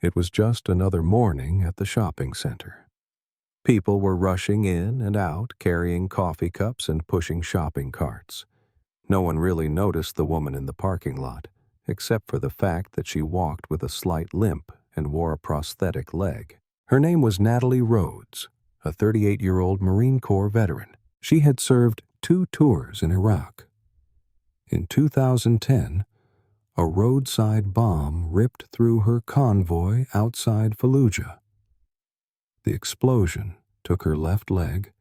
It was just another morning at the shopping center. People were rushing in and out, carrying coffee cups and pushing shopping carts. No one really noticed the woman in the parking lot, except for the fact that she walked with a slight limp and wore a prosthetic leg. Her name was Natalie Rhodes, a 38-year-old Marine Corps veteran. She had served 2 tours in Iraq. In 2010, a roadside bomb ripped through her convoy outside Fallujah. The explosion took her left leg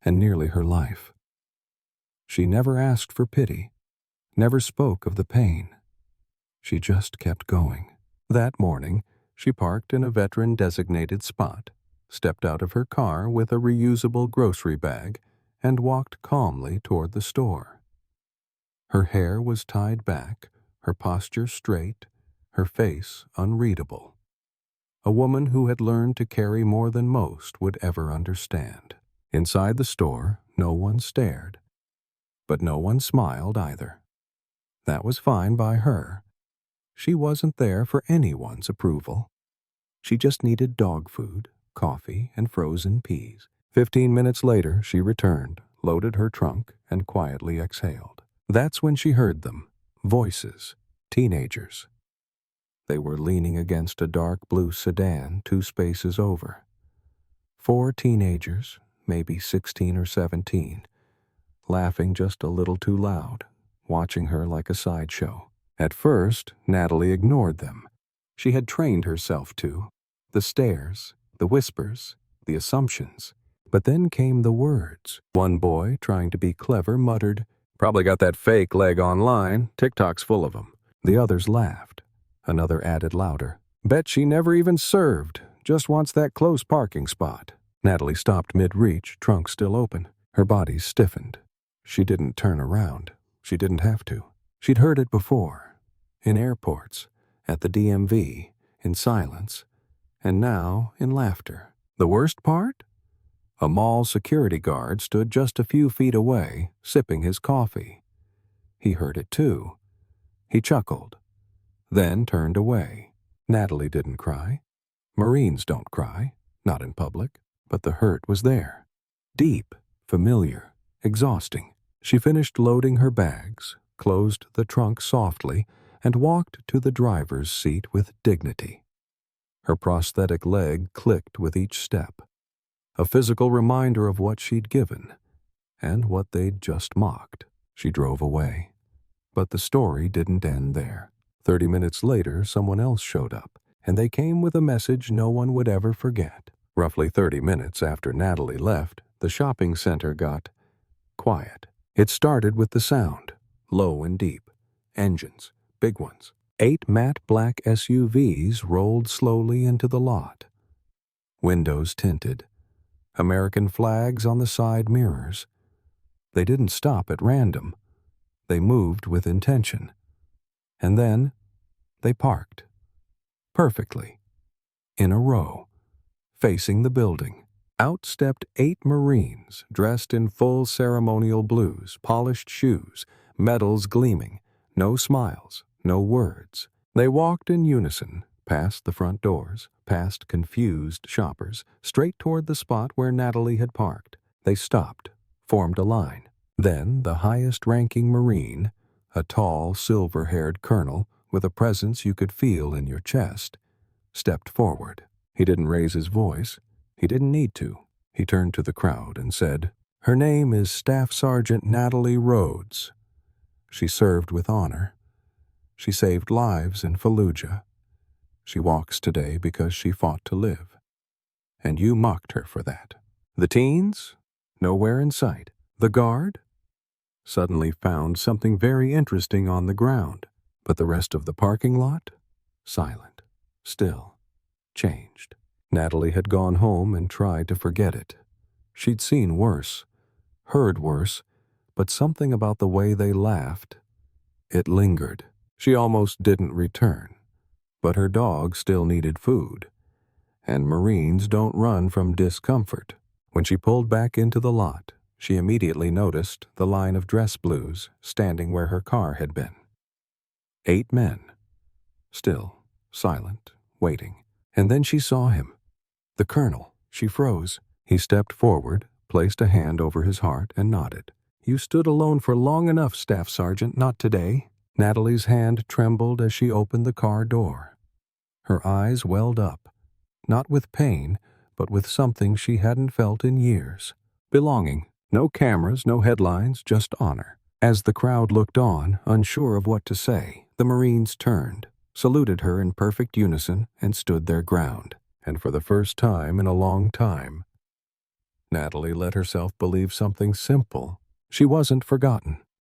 and nearly her life. She never asked for pity, never spoke of the pain. She just kept going. That morning, she parked in a veteran-designated spot, stepped out of her car with a reusable grocery bag, and walked calmly toward the store. Her hair was tied back, her posture straight, her face unreadable. A woman who had learned to carry more than most would ever understand. Inside the store, no one stared, but no one smiled either. That was fine by her. She wasn't there for anyone's approval. She just needed dog food, coffee, and frozen peas. 15 minutes later, she returned, loaded her trunk, and quietly exhaled. That's when she heard them. Voices. Teenagers. They were leaning against a dark blue sedan 2 spaces over. 4 teenagers, maybe 16 or 17, laughing just a little too loud, watching her like a sideshow. At first, Natalie ignored them. She had trained herself to. The stares, the whispers, the assumptions. But then came the words. One boy, trying to be clever, muttered, "Probably got that fake leg online. TikTok's full of them." The others laughed. Another added louder, "Bet she never even served, just wants that close parking spot." Natalie stopped mid-reach, trunk still open. Her body stiffened. She didn't turn around. She didn't have to. She'd heard it before. In airports, at the DMV, in silence, and now in laughter. The worst part? A mall security guard stood just a few feet away, sipping his coffee. He heard it too. He chuckled, then turned away. Natalie didn't cry. Marines don't cry, not in public, but the hurt was there. Deep, familiar, exhausting. She finished loading her bags, closed the trunk softly, and walked to the driver's seat with dignity. Her prosthetic leg clicked with each step, a physical reminder of what she'd given and what they'd just mocked. She drove away. But the story didn't end there. 30 minutes later, someone else showed up, and they came with a message no one would ever forget. Roughly 30 minutes after Natalie left, the shopping center got quiet. It started with the sound, low and deep. Engines, big ones. 8 matte black SUVs rolled slowly into the lot. Windows tinted. American flags on the side mirrors. They didn't stop at random. They moved with intention. And then they parked. Perfectly. In a row. Facing the building. Out stepped 8 Marines, dressed in full ceremonial blues, polished shoes, medals gleaming. No smiles, no words. They walked in unison, past the front doors, past confused shoppers, straight toward the spot where Natalie had parked. They stopped, formed a line. Then the highest-ranking Marine, a tall, silver-haired colonel with a presence you could feel in your chest, stepped forward. He didn't raise his voice. He didn't need to. He turned to the crowd and said, "Her name is Staff Sergeant Natalie Rhodes. She served with honor. She saved lives in Fallujah. She walks today because she fought to live. And you mocked her for that. The teens? Nowhere in sight. The guard? Suddenly found something very interesting on the ground. But the rest of the parking lot? Silent. Still. Changed. Natalie had gone home and tried to forget it. She'd seen worse, heard worse, but something about the way they laughed, it lingered. She almost didn't return, but her dog still needed food, and Marines don't run from discomfort. When she pulled back into the lot, she immediately noticed the line of dress blues standing where her car had been. 8 men, still, silent, waiting. And then she saw him. The colonel. She froze. He stepped forward, placed a hand over his heart, and nodded. "You stood alone for long enough, Staff Sergeant, not today." Natalie's hand trembled as she opened the car door. Her eyes welled up, not with pain, but with something she hadn't felt in years. Belonging. No cameras, no headlines, just honor. As the crowd looked on, unsure of what to say, the Marines turned, saluted her in perfect unison, and stood their ground. And for the first time in a long time, Natalie let herself believe something simple. She wasn't forgotten.